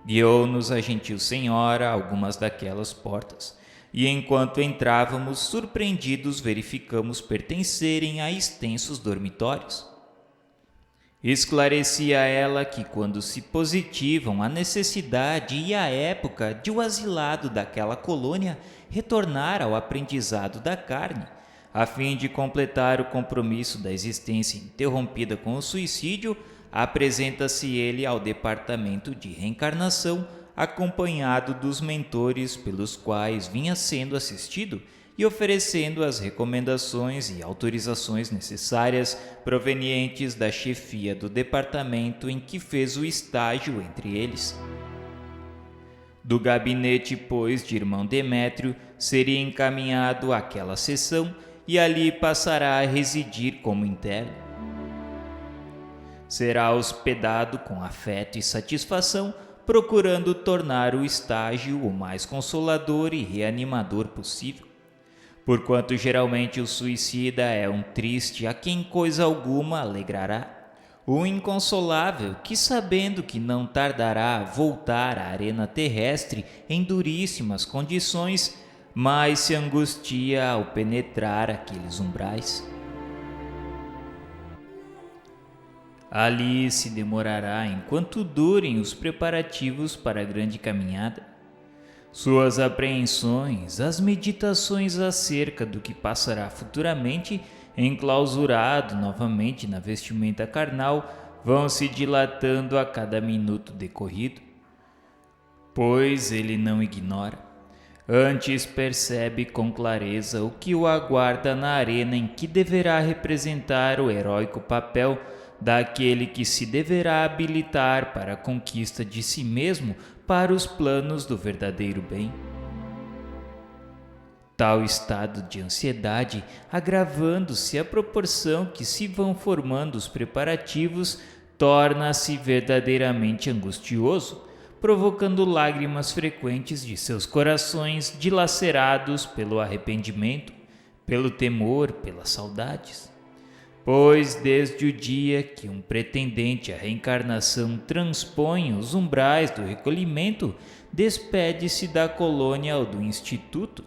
Guiou-nos a gentil senhora a algumas daquelas portas, e enquanto entrávamos, surpreendidos, verificamos pertencerem a extensos dormitórios. Esclarecia ela que, quando se positivam a necessidade e a época de o asilado daquela colônia retornar ao aprendizado da carne, a fim de completar o compromisso da existência interrompida com o suicídio, apresenta-se ele ao departamento de reencarnação, acompanhado dos mentores pelos quais vinha sendo assistido e oferecendo as recomendações e autorizações necessárias provenientes da chefia do departamento em que fez o estágio entre eles. Do gabinete, pois, de irmão Demétrio, seria encaminhado àquela seção e ali passará a residir como interno. Será hospedado com afeto e satisfação, procurando tornar o estágio o mais consolador e reanimador possível. Porquanto geralmente o suicida é um triste a quem coisa alguma alegrará, o inconsolável que, sabendo que não tardará a voltar à arena terrestre em duríssimas condições, mais se angustia ao penetrar aqueles umbrais. Ali se demorará enquanto durem os preparativos para a grande caminhada. Suas apreensões, as meditações acerca do que passará futuramente, enclausurado novamente na vestimenta carnal, vão se dilatando a cada minuto decorrido. Pois ele não ignora, antes percebe com clareza o que o aguarda na arena em que deverá representar o heróico papel daquele que se deverá habilitar para a conquista de si mesmo para os planos do verdadeiro bem. Tal estado de ansiedade, agravando-se à proporção que se vão formando os preparativos, torna-se verdadeiramente angustioso, provocando lágrimas frequentes de seus corações dilacerados pelo arrependimento, pelo temor, pelas saudades. Pois desde o dia que um pretendente à reencarnação transpõe os umbrais do recolhimento, despede-se da colônia ou do instituto,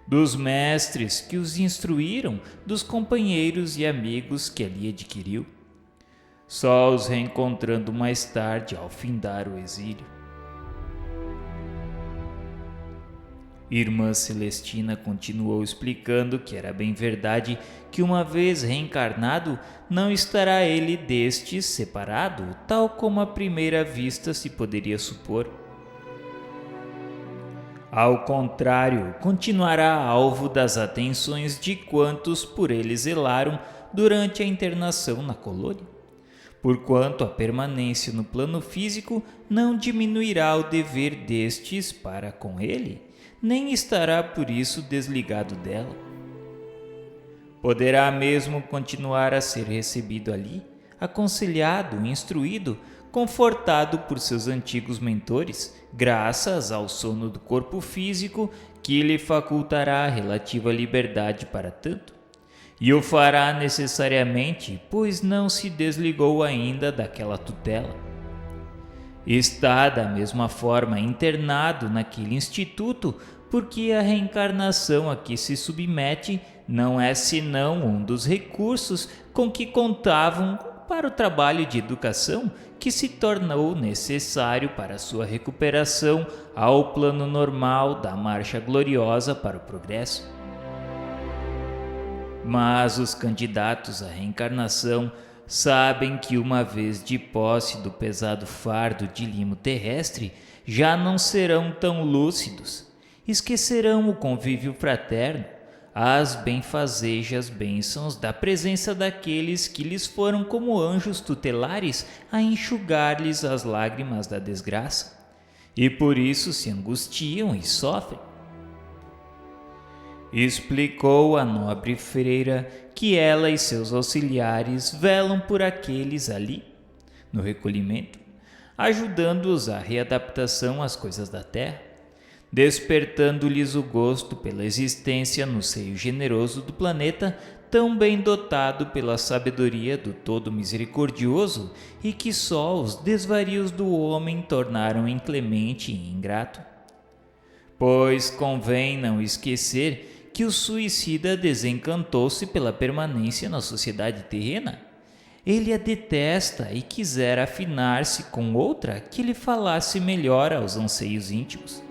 dos mestres que os instruíram, dos companheiros e amigos que ali adquiriu, só os reencontrando mais tarde ao findar o exílio. Irmã Celestina continuou explicando que era bem verdade que, uma vez reencarnado, não estará ele destes separado, tal como à primeira vista se poderia supor. Ao contrário, continuará alvo das atenções de quantos por ele zelaram durante a internação na colônia, porquanto a permanência no plano físico não diminuirá o dever destes para com ele, nem estará por isso desligado dela. Poderá mesmo continuar a ser recebido ali, aconselhado, instruído, confortado por seus antigos mentores, graças ao sono do corpo físico que lhe facultará relativa liberdade para tanto, e o fará necessariamente, pois não se desligou ainda daquela tutela. Está da mesma forma internado naquele instituto, porque a reencarnação a que se submete não é senão um dos recursos com que contavam para o trabalho de educação que se tornou necessário para sua recuperação ao plano normal da marcha gloriosa para o progresso. Mas os candidatos à reencarnação sabem que, uma vez de posse do pesado fardo de limo terrestre, já não serão tão lúcidos. Esquecerão o convívio fraterno, as benfazejas bênçãos da presença daqueles que lhes foram como anjos tutelares a enxugar-lhes as lágrimas da desgraça, e por isso se angustiam e sofrem. Explicou a nobre freira que ela e seus auxiliares velam por aqueles ali, no recolhimento, ajudando-os à readaptação às coisas da terra, despertando-lhes o gosto pela existência no seio generoso do planeta, tão bem dotado pela sabedoria do Todo Misericordioso e que só os desvarios do homem tornaram inclemente e ingrato. Pois convém não esquecer que o suicida desencantou-se pela permanência na sociedade terrena. Ele a detesta e quisera afinar-se com outra que lhe falasse melhor aos anseios íntimos.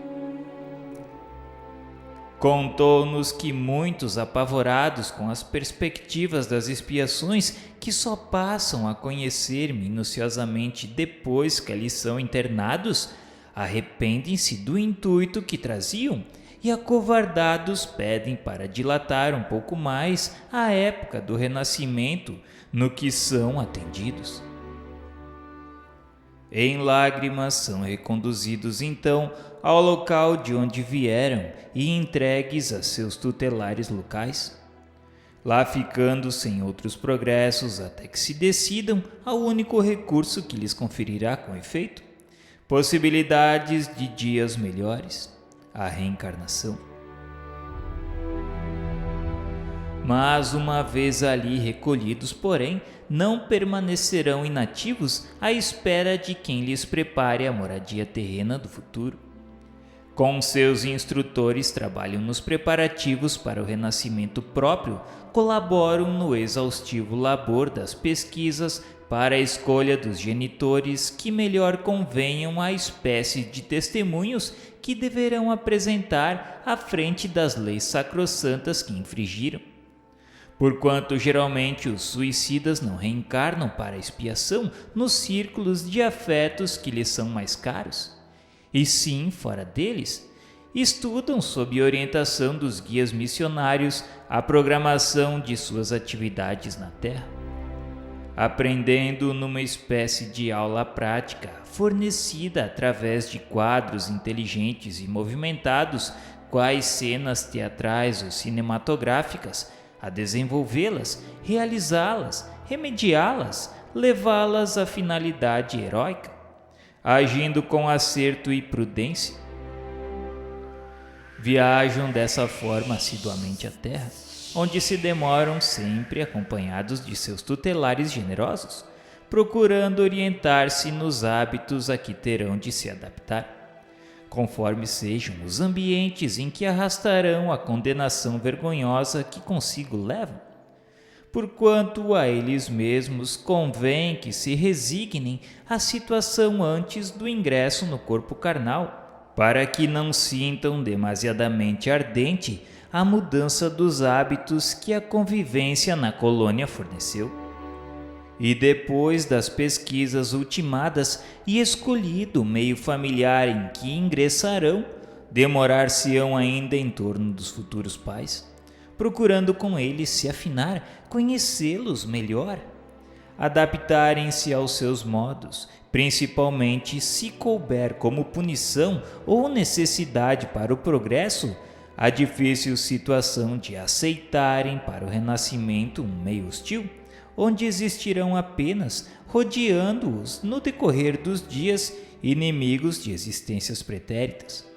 Contou-nos que muitos, apavorados com as perspectivas das expiações que só passam a conhecer minuciosamente depois que ali são internados, arrependem-se do intuito que traziam e, acovardados, pedem para dilatar um pouco mais a época do renascimento no que são atendidos. Em lágrimas são reconduzidos então ao local de onde vieram e entregues a seus tutelares locais, lá ficando sem outros progressos até que se decidam ao único recurso que lhes conferirá com efeito possibilidades de dias melhores, a reencarnação. Mas uma vez ali recolhidos, porém, não permanecerão inativos à espera de quem lhes prepare a moradia terrena do futuro. Com seus instrutores trabalham nos preparativos para o renascimento próprio, colaboram no exaustivo labor das pesquisas para a escolha dos genitores que melhor convenham à espécie de testemunhos que deverão apresentar à frente das leis sacrossantas que infringiram. Porquanto geralmente os suicidas não reencarnam para a expiação nos círculos de afetos que lhes são mais caros, e sim, fora deles, estudam sob orientação dos guias missionários a programação de suas atividades na Terra, aprendendo numa espécie de aula prática fornecida através de quadros inteligentes e movimentados, quais cenas teatrais ou cinematográficas, a desenvolvê-las, realizá-las, remediá-las, levá-las à finalidade heróica, agindo com acerto e prudência. Viajam dessa forma assiduamente à Terra, onde se demoram sempre acompanhados de seus tutelares generosos, procurando orientar-se nos hábitos a que terão de se adaptar, conforme sejam os ambientes em que arrastarão a condenação vergonhosa que consigo levam, porquanto a eles mesmos convém que se resignem à situação antes do ingresso no corpo carnal, para que não sintam demasiadamente ardente a mudança dos hábitos que a convivência na colônia forneceu. E depois das pesquisas ultimadas e escolhido o meio familiar em que ingressarão, demorar-se-ão ainda em torno dos futuros pais, procurando com eles se afinar, conhecê-los melhor, adaptarem-se aos seus modos, principalmente se couber como punição ou necessidade para o progresso, a difícil situação de aceitarem para o renascimento um meio hostil, onde existirão apenas, rodeando-os no decorrer dos dias, inimigos de existências pretéritas.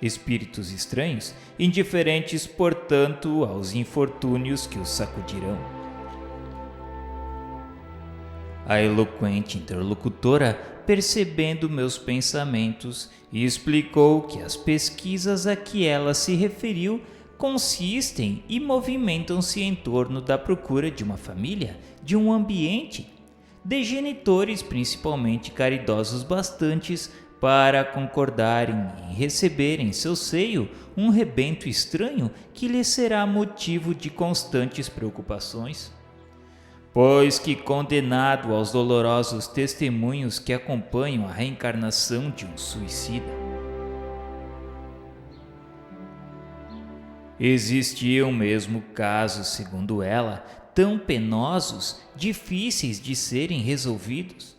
Espíritos estranhos, indiferentes, portanto, aos infortúnios que os sacudirão. A eloquente interlocutora, percebendo meus pensamentos, explicou que as pesquisas a que ela se referiu consistem e movimentam-se em torno da procura de uma família, de um ambiente, de genitores principalmente caridosos bastantes para concordarem em receber em seu seio um rebento estranho que lhes será motivo de constantes preocupações, pois que, condenado aos dolorosos testemunhos que acompanham a reencarnação de um suicida, existiam mesmo casos, segundo ela, tão penosos, difíceis de serem resolvidos.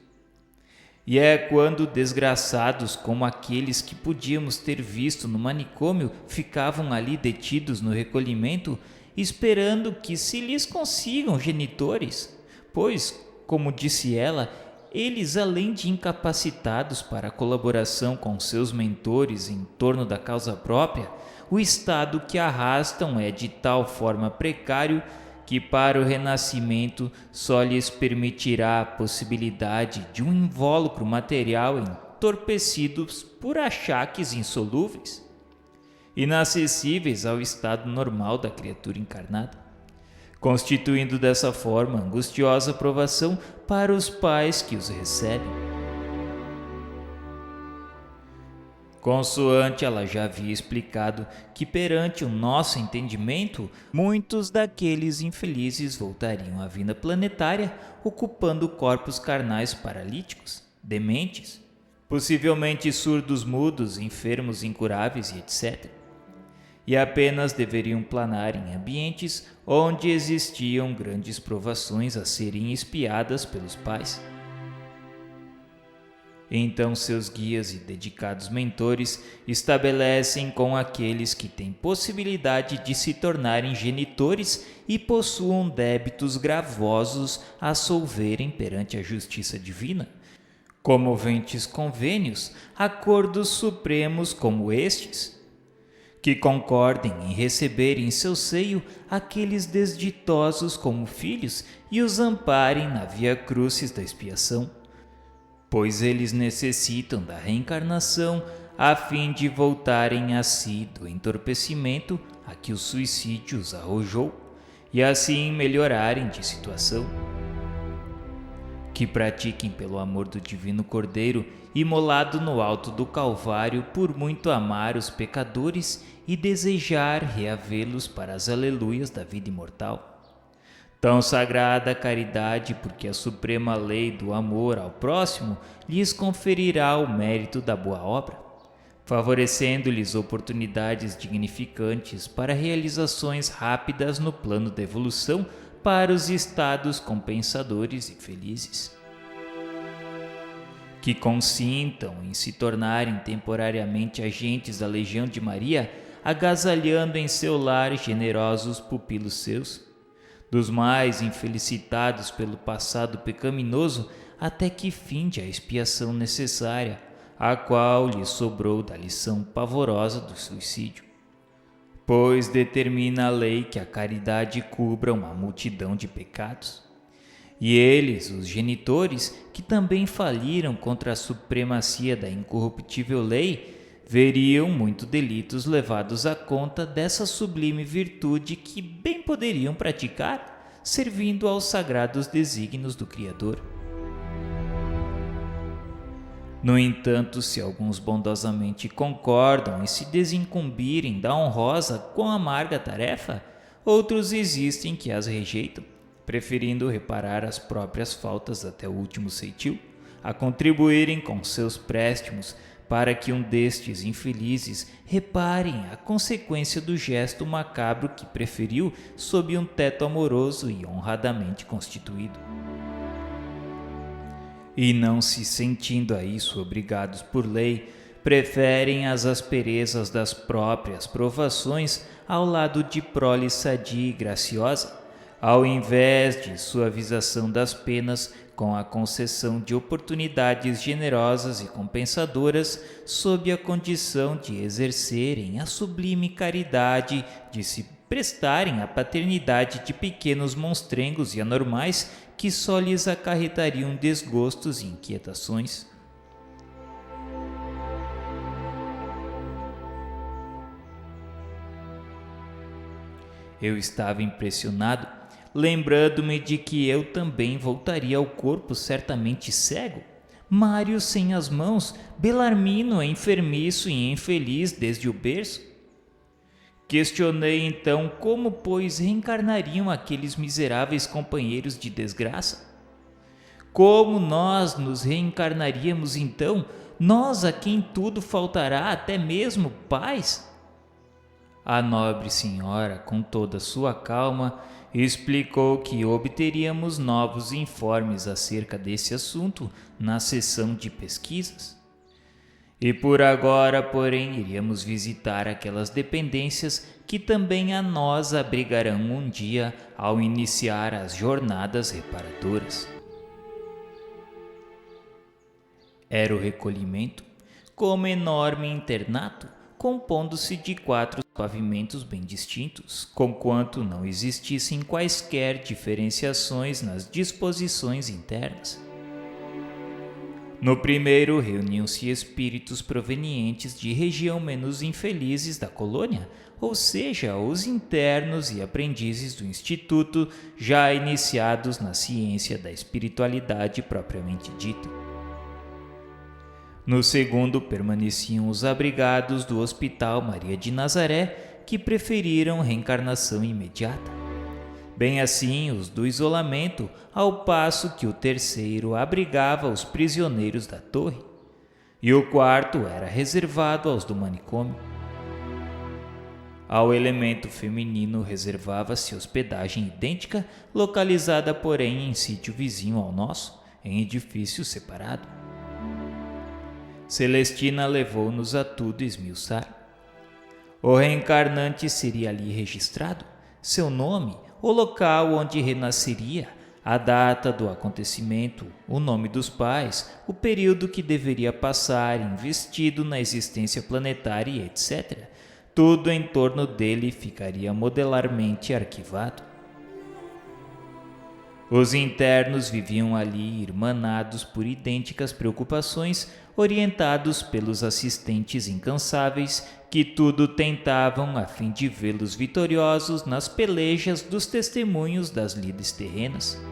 E é quando desgraçados como aqueles que podíamos ter visto no manicômio ficavam ali detidos no recolhimento, esperando que se lhes consigam genitores, pois, como disse ela, eles, além de incapacitados para a colaboração com seus mentores em torno da causa própria, o estado que arrastam é de tal forma precário que para o renascimento só lhes permitirá a possibilidade de um invólucro material entorpecidos por achaques insolúveis, inacessíveis ao estado normal da criatura encarnada, constituindo dessa forma angustiosa provação para os pais que os recebem. Consoante ela já havia explicado que perante o nosso entendimento, muitos daqueles infelizes voltariam à vida planetária ocupando corpos carnais paralíticos, dementes, possivelmente surdos mudos, enfermos incuráveis e etc. E apenas deveriam planar em ambientes onde existiam grandes provações a serem espiadas pelos pais. Então seus guias e dedicados mentores estabelecem com aqueles que têm possibilidade de se tornarem genitores e possuam débitos gravosos a solverem perante a justiça divina, comoventes convênios, acordos supremos como estes, que concordem em receber em seu seio aqueles desditosos como filhos e os amparem na via crucis da expiação, pois eles necessitam da reencarnação a fim de voltarem a si do entorpecimento a que o suicídio os arrojou e assim melhorarem de situação. Que pratiquem pelo amor do divino Cordeiro, imolado no alto do Calvário por muito amar os pecadores e desejar reavê-los para as aleluias da vida imortal. Tão sagrada a caridade, porque a suprema lei do amor ao próximo lhes conferirá o mérito da boa obra, favorecendo-lhes oportunidades dignificantes para realizações rápidas no plano da evolução para os estados compensadores e felizes. Que consintam em se tornarem temporariamente agentes da Legião de Maria, agasalhando em seu lar generosos pupilos seus, dos mais infelicitados pelo passado pecaminoso, até que finde a expiação necessária, a qual lhe sobrou da lição pavorosa do suicídio. Pois determina a lei que a caridade cubra uma multidão de pecados. E eles, os genitores, que também faliram contra a supremacia da incorruptível lei, veriam muito delitos levados à conta dessa sublime virtude que bem poderiam praticar, servindo aos sagrados desígnios do Criador. No entanto, se alguns bondosamente concordam em se desincumbirem da honrosa quão amarga tarefa, outros existem que as rejeitam, preferindo reparar as próprias faltas até o último ceitil, a contribuírem com seus préstimos para que um destes infelizes reparem a consequência do gesto macabro que preferiu sob um teto amoroso e honradamente constituído. E não se sentindo a isso obrigados por lei, preferem as asperezas das próprias provações ao lado de prole sadia e graciosa, ao invés de suavização das penas com a concessão de oportunidades generosas e compensadoras, sob a condição de exercerem a sublime caridade de se prestarem à paternidade de pequenos monstrengos e anormais que só lhes acarretariam desgostos e inquietações. Eu estava impressionado, lembrando-me de que eu também voltaria ao corpo certamente cego, Mário sem as mãos, Belarmino enfermiço e infeliz desde o berço. Questionei então como, pois, reencarnariam aqueles miseráveis companheiros de desgraça? Como nós nos reencarnaríamos então, nós a quem tudo faltará, até mesmo pais? A nobre senhora, com toda sua calma, explicou que obteríamos novos informes acerca desse assunto na sessão de pesquisas. E por agora, porém, iríamos visitar aquelas dependências que também a nós abrigarão um dia ao iniciar as jornadas reparadoras. Era o recolhimento, como enorme internato, compondo-se de 4 pavimentos bem distintos, conquanto não existissem quaisquer diferenciações nas disposições internas. No primeiro reuniam-se espíritos provenientes de região menos infelizes da colônia, ou seja, os internos e aprendizes do instituto já iniciados na ciência da espiritualidade propriamente dita. No segundo permaneciam os abrigados do Hospital Maria de Nazaré, que preferiram reencarnação imediata. Bem assim os do isolamento, ao passo que o terceiro abrigava os prisioneiros da torre, e o quarto era reservado aos do manicômio. Ao elemento feminino reservava-se hospedagem idêntica, localizada porém em sítio vizinho ao nosso, em edifício separado. Celestina levou-nos a tudo esmiuçar. O reencarnante seria ali registrado, seu nome, o local onde renasceria, a data do acontecimento, o nome dos pais, o período que deveria passar investido na existência planetária, etc. Tudo em torno dele ficaria modelarmente arquivado. Os internos viviam ali irmanados por idênticas preocupações, orientados pelos assistentes incansáveis que tudo tentavam a fim de vê-los vitoriosos nas pelejas dos testemunhos das lides terrenas.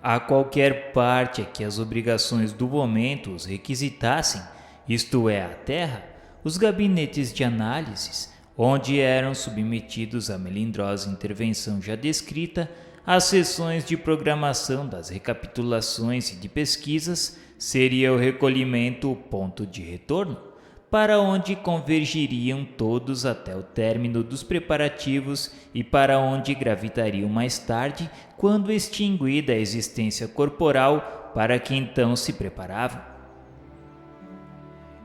A qualquer parte a que as obrigações do momento os requisitassem, isto é, a terra, os gabinetes de análises, onde eram submetidos à melindrosa intervenção já descrita, as sessões de programação das recapitulações e de pesquisas, seria o recolhimento o ponto de retorno, para onde convergiriam todos até o término dos preparativos e para onde gravitariam mais tarde, quando extinguida a existência corporal, para que então se preparavam.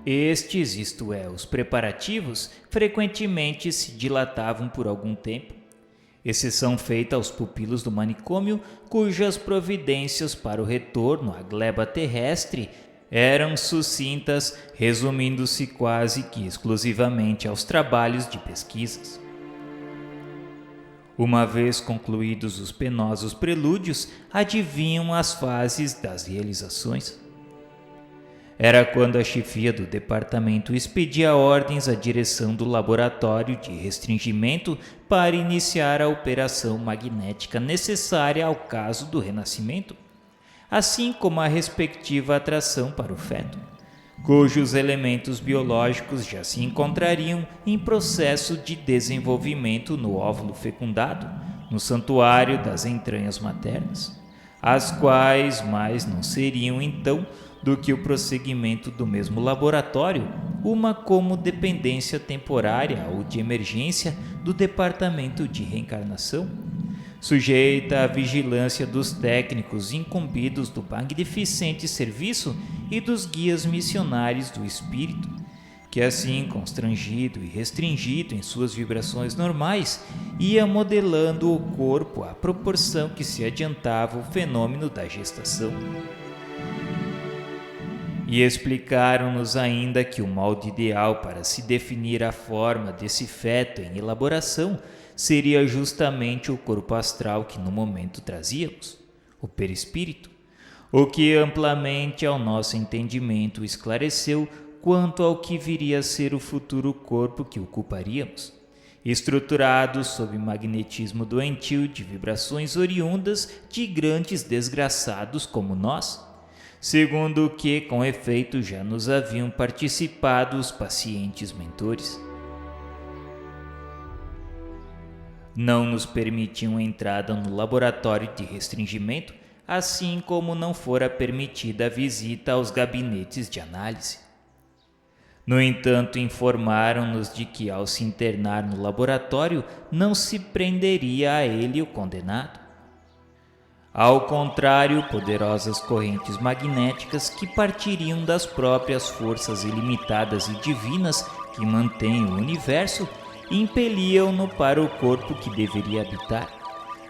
Estes, isto é, os preparativos, frequentemente se dilatavam por algum tempo, exceção feita aos pupilos do manicômio, cujas providências para o retorno à gleba terrestre eram sucintas, resumindo-se quase que exclusivamente aos trabalhos de pesquisas. Uma vez concluídos os penosos prelúdios, adivinham as fases das realizações. Era quando a chefia do departamento expedia ordens à direção do laboratório de restringimento para iniciar a operação magnética necessária ao caso do renascimento, assim como a respectiva atração para o feto, cujos elementos biológicos já se encontrariam em processo de desenvolvimento no óvulo fecundado, no santuário das entranhas maternas, as quais mais não seriam então do que o prosseguimento do mesmo laboratório, uma como dependência temporária ou de emergência do departamento de reencarnação, sujeita à vigilância dos técnicos incumbidos do magnificente serviço e dos guias missionários do espírito, que assim, constrangido e restringido em suas vibrações normais, ia modelando o corpo à proporção que se adiantava o fenômeno da gestação. E explicaram-nos ainda que o molde ideal para se definir a forma desse feto em elaboração seria justamente o corpo astral que no momento trazíamos, o perispírito, o que amplamente ao nosso entendimento esclareceu quanto ao que viria a ser o futuro corpo que ocuparíamos, estruturado sob magnetismo doentio de vibrações oriundas de grandes desgraçados como nós, segundo o que, com efeito, já nos haviam participado os pacientes mentores. Não nos permitiam entrada no laboratório de restringimento, assim como não fora permitida a visita aos gabinetes de análise. No entanto, informaram-nos de que, ao se internar no laboratório, não se prenderia a ele o condenado. Ao contrário, poderosas correntes magnéticas que partiriam das próprias forças ilimitadas e divinas que mantêm o universo, impeliam-no para o corpo que deveria habitar,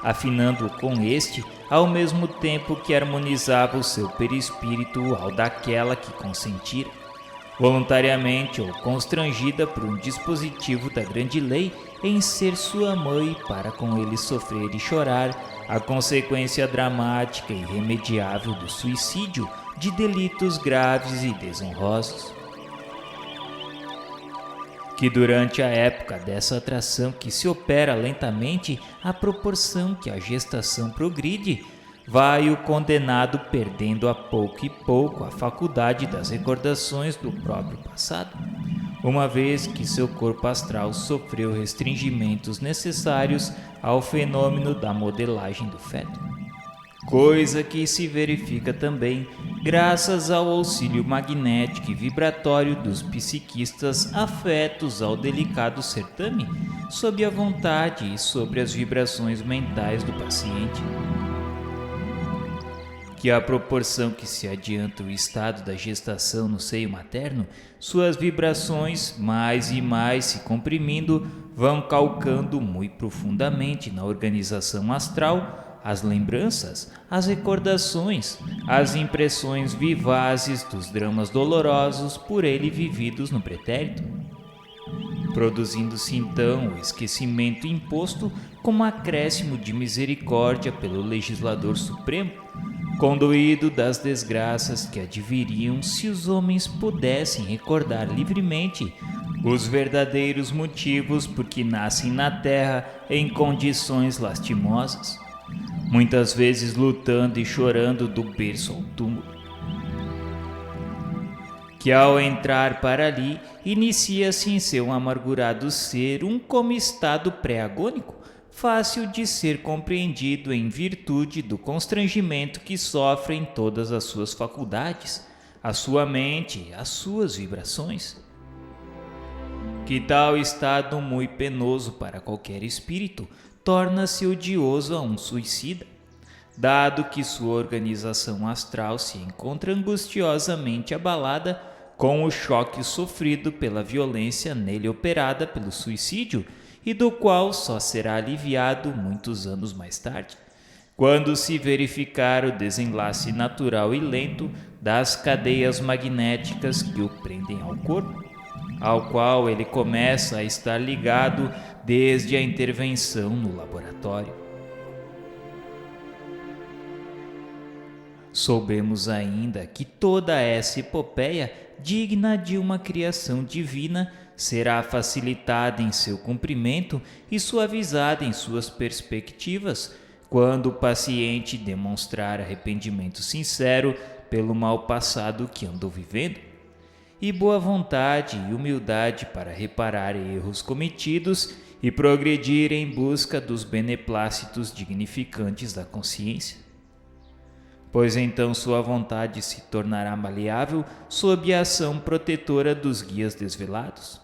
afinando-o com este, ao mesmo tempo que harmonizava o seu perispírito ao daquela que consentira, voluntariamente ou constrangida por um dispositivo da grande lei em ser sua mãe para com ele sofrer e chorar a consequência dramática e irremediável do suicídio de delitos graves e desonrosos. Que durante a época dessa atração que se opera lentamente à proporção que a gestação progride, vai o condenado perdendo a pouco e pouco a faculdade das recordações do próprio passado, uma vez que seu corpo astral sofreu restringimentos necessários ao fenômeno da modelagem do feto. Coisa que se verifica também graças ao auxílio magnético e vibratório dos psiquistas afetos ao delicado certame, sob a vontade e sobre as vibrações mentais do paciente. Que à proporção que se adianta o estado da gestação no seio materno, suas vibrações, mais e mais se comprimindo, vão calcando muito profundamente na organização astral as lembranças, as recordações, as impressões vivazes dos dramas dolorosos por ele vividos no pretérito, produzindo-se então o esquecimento imposto como acréscimo de misericórdia pelo legislador supremo, conduído das desgraças que adviriam se os homens pudessem recordar livremente os verdadeiros motivos por que nascem na terra em condições lastimosas, muitas vezes lutando e chorando do berço ao túmulo. Que ao entrar para ali, inicia-se em seu amargurado ser um como estado pré-agônico, fácil de ser compreendido em virtude do constrangimento que sofrem todas as suas faculdades, a sua mente, as suas vibrações. Que tal estado muito penoso para qualquer espírito torna-se odioso a um suicida, dado que sua organização astral se encontra angustiosamente abalada com o choque sofrido pela violência nele operada pelo suicídio e do qual só será aliviado muitos anos mais tarde, quando se verificar o desenlace natural e lento das cadeias magnéticas que o prendem ao corpo, ao qual ele começa a estar ligado desde a intervenção no laboratório. Soubemos ainda que toda essa epopeia, digna de uma criação divina, será facilitada em seu cumprimento e suavizada em suas perspectivas quando o paciente demonstrar arrependimento sincero pelo mal passado que andou vivendo, e boa vontade e humildade para reparar erros cometidos e progredir em busca dos beneplácitos dignificantes da consciência. Pois então sua vontade se tornará maleável sob a ação protetora dos guias desvelados,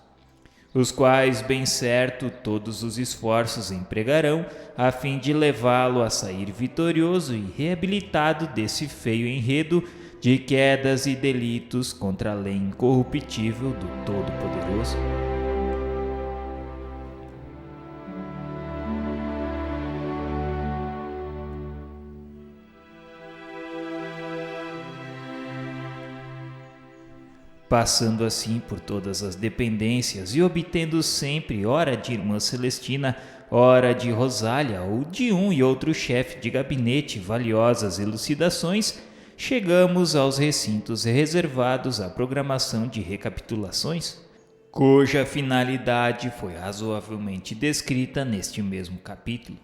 os quais, bem certo, todos os esforços empregarão a fim de levá-lo a sair vitorioso e reabilitado desse feio enredo de quedas e delitos contra a lei incorruptível do Todo-Poderoso. Passando assim por todas as dependências e obtendo sempre ora de irmã Celestina, ora de Rosália ou de um e outro chefe de gabinete valiosas elucidações, chegamos aos recintos reservados à programação de recapitulações, cuja finalidade foi razoavelmente descrita neste mesmo capítulo.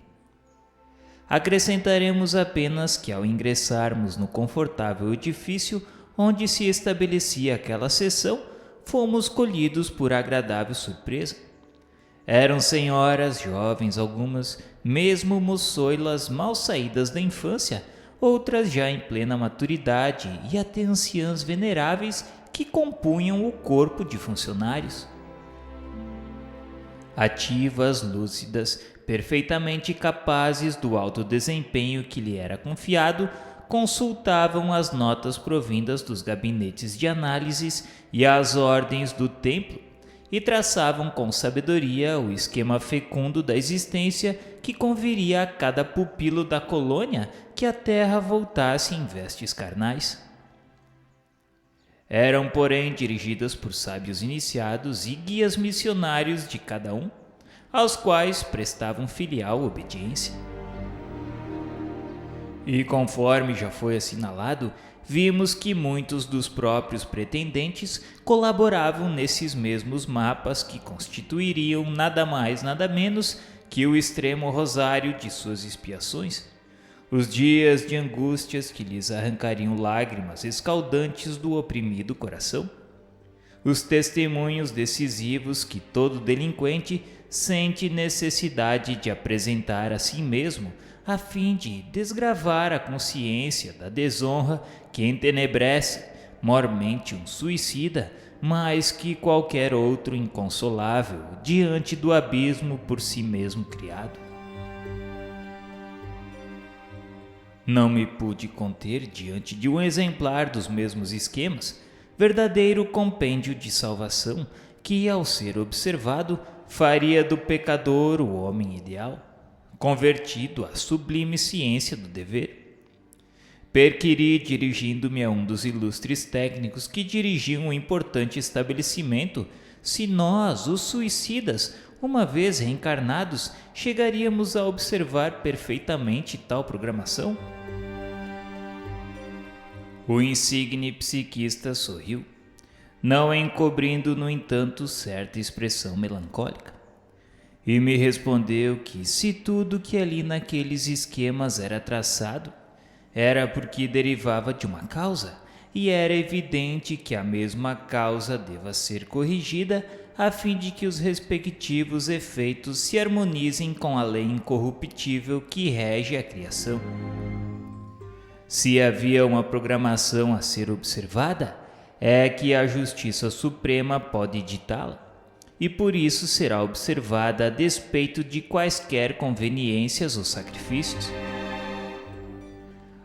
Acrescentaremos apenas que ao ingressarmos no confortável edifício onde se estabelecia aquela sessão, fomos colhidos por agradável surpresa. Eram senhoras, jovens algumas, mesmo moçoilas mal saídas da infância, outras já em plena maturidade e até anciãs veneráveis que compunham o corpo de funcionários. Ativas, lúcidas, perfeitamente capazes do alto desempenho que lhe era confiado, consultavam as notas provindas dos gabinetes de análises e as ordens do templo e traçavam com sabedoria o esquema fecundo da existência que conviria a cada pupilo da colônia que a terra voltasse em vestes carnais. Eram, porém, dirigidas por sábios iniciados e guias missionários de cada um, aos quais prestavam filial obediência. E conforme já foi assinalado, vimos que muitos dos próprios pretendentes colaboravam nesses mesmos mapas que constituiriam nada mais nada menos que o extremo rosário de suas expiações, os dias de angústias que lhes arrancariam lágrimas escaldantes do oprimido coração, os testemunhos decisivos que todo delinquente sente necessidade de apresentar a si mesmo a fim de desgravar a consciência da desonra que entenebrece mormente um suicida mais que qualquer outro inconsolável diante do abismo por si mesmo criado. Não me pude conter diante de um exemplar dos mesmos esquemas, verdadeiro compêndio de salvação que, ao ser observado, faria do pecador o homem ideal, convertido à sublime ciência do dever. Perquiri dirigindo-me a um dos ilustres técnicos que dirigiam um importante estabelecimento, se nós, os suicidas, uma vez reencarnados, chegaríamos a observar perfeitamente tal programação? O insigne psiquista sorriu, não encobrindo, no entanto, certa expressão melancólica, e me respondeu que, se tudo que ali naqueles esquemas era traçado, era porque derivava de uma causa, e era evidente que a mesma causa deva ser corrigida a fim de que os respectivos efeitos se harmonizem com a lei incorruptível que rege a criação. Se havia uma programação a ser observada, é que a Justiça Suprema pode ditá-la, e por isso será observada a despeito de quaisquer conveniências ou sacrifícios.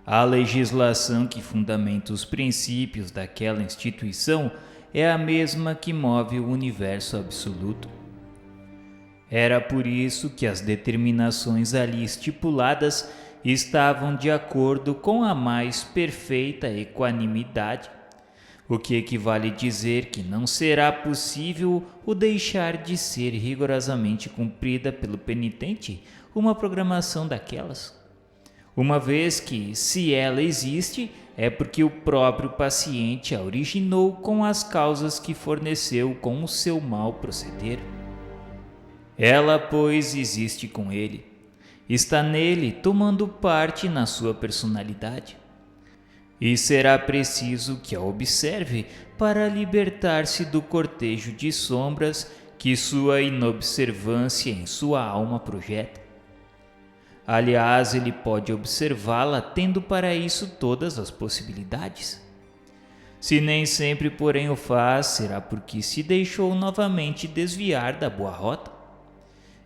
A legislação que fundamenta os princípios daquela instituição é a mesma que move o universo absoluto. Era por isso que as determinações ali estipuladas estavam de acordo com a mais perfeita equanimidade, o que equivale a dizer que não será possível o deixar de ser rigorosamente cumprida pelo penitente uma programação daquelas, uma vez que, se ela existe, é porque o próprio paciente a originou com as causas que forneceu com o seu mau proceder. Ela, pois, existe com ele, está nele tomando parte na sua personalidade, e será preciso que a observe para libertar-se do cortejo de sombras que sua inobservância em sua alma projeta. Aliás, ele pode observá-la tendo para isso todas as possibilidades. Se nem sempre, porém, o faz, será porque se deixou novamente desviar da boa rota.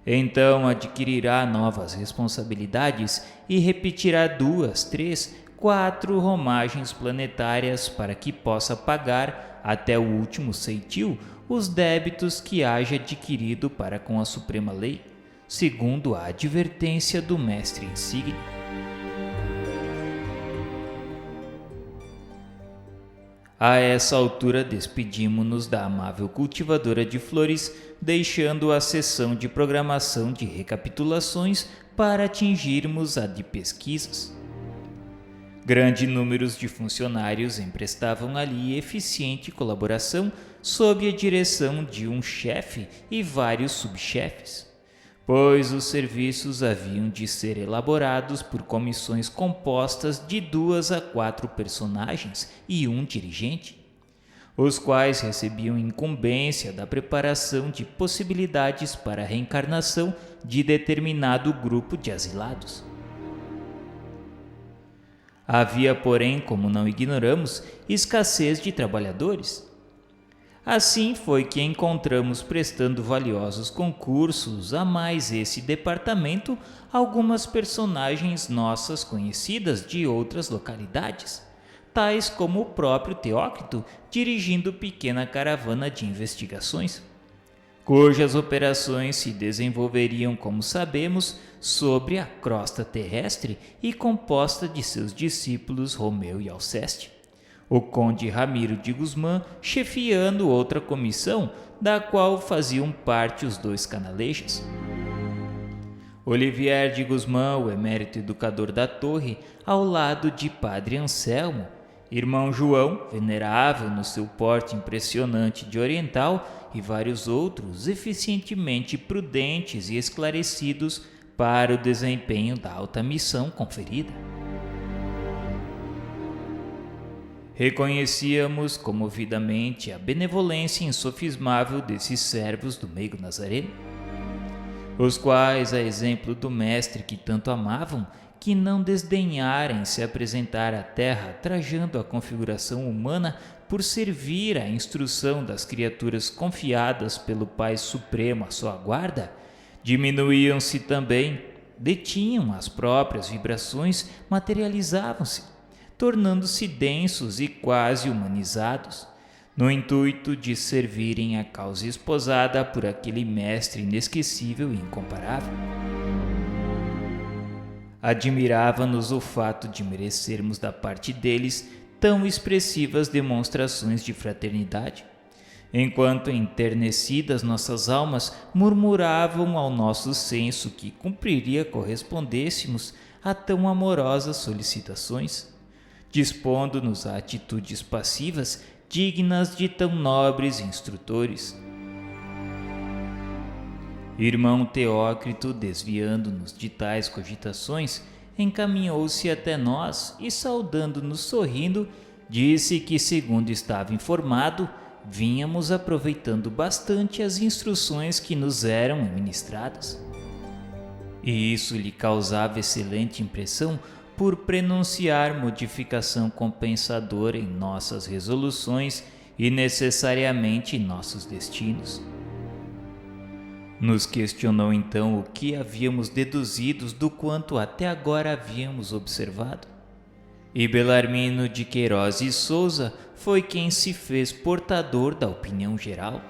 Então adquirirá novas responsabilidades e repetirá 2, 3, 4 romagens planetárias para que possa pagar, até o último ceitil, os débitos que haja adquirido para com a Suprema Lei, segundo a advertência do mestre insigne. A essa altura despedimo-nos da amável cultivadora de flores, deixando a sessão de programação de recapitulações para atingirmos a de pesquisas. Grande número de funcionários emprestavam ali eficiente colaboração sob a direção de um chefe e vários subchefes, pois os serviços haviam de ser elaborados por comissões compostas de 2 a 4 personagens e um dirigente, os quais recebiam incumbência da preparação de possibilidades para a reencarnação de determinado grupo de asilados. Havia, porém, como não ignoramos, escassez de trabalhadores. Assim foi que encontramos prestando valiosos concursos a mais esse departamento algumas personagens nossas conhecidas de outras localidades, tais como o próprio Teócrito dirigindo pequena caravana de investigações, cujas operações se desenvolveriam, como sabemos, sobre a crosta terrestre e composta de seus discípulos Romeu e Alceste, o conde Ramiro de Guzmán chefiando outra comissão, da qual faziam parte os dois canalejas. Olivier de Guzmán, o emérito educador da torre, ao lado de padre Anselmo, irmão João, venerável no seu porte impressionante de oriental, e vários outros eficientemente prudentes e esclarecidos para o desempenho da alta missão conferida. Reconhecíamos comovidamente a benevolência insofismável desses servos do meigo nazareno, os quais, a exemplo do mestre que tanto amavam, que não desdenharem se apresentar à terra trajando a configuração humana por servir à instrução das criaturas confiadas pelo Pai Supremo à sua guarda, diminuíam-se também, detinham as próprias vibrações, materializavam-se, tornando-se densos e quase humanizados, no intuito de servirem à causa esposada por aquele mestre inesquecível e incomparável. Admirava-nos o fato de merecermos da parte deles tão expressivas demonstrações de fraternidade, enquanto enternecidas nossas almas murmuravam ao nosso senso que cumpriria correspondêssemos a tão amorosas solicitações, dispondo-nos a atitudes passivas dignas de tão nobres instrutores. Irmão Teócrito, desviando-nos de tais cogitações, encaminhou-se até nós e, saudando-nos sorrindo, disse que, segundo estava informado, vínhamos aproveitando bastante as instruções que nos eram ministradas. E isso lhe causava excelente impressão por prenunciar modificação compensadora em nossas resoluções e necessariamente em nossos destinos. Nos questionou então o que havíamos deduzido do quanto até agora havíamos observado. E Belarmino de Queiroz e Souza foi quem se fez portador da opinião geral.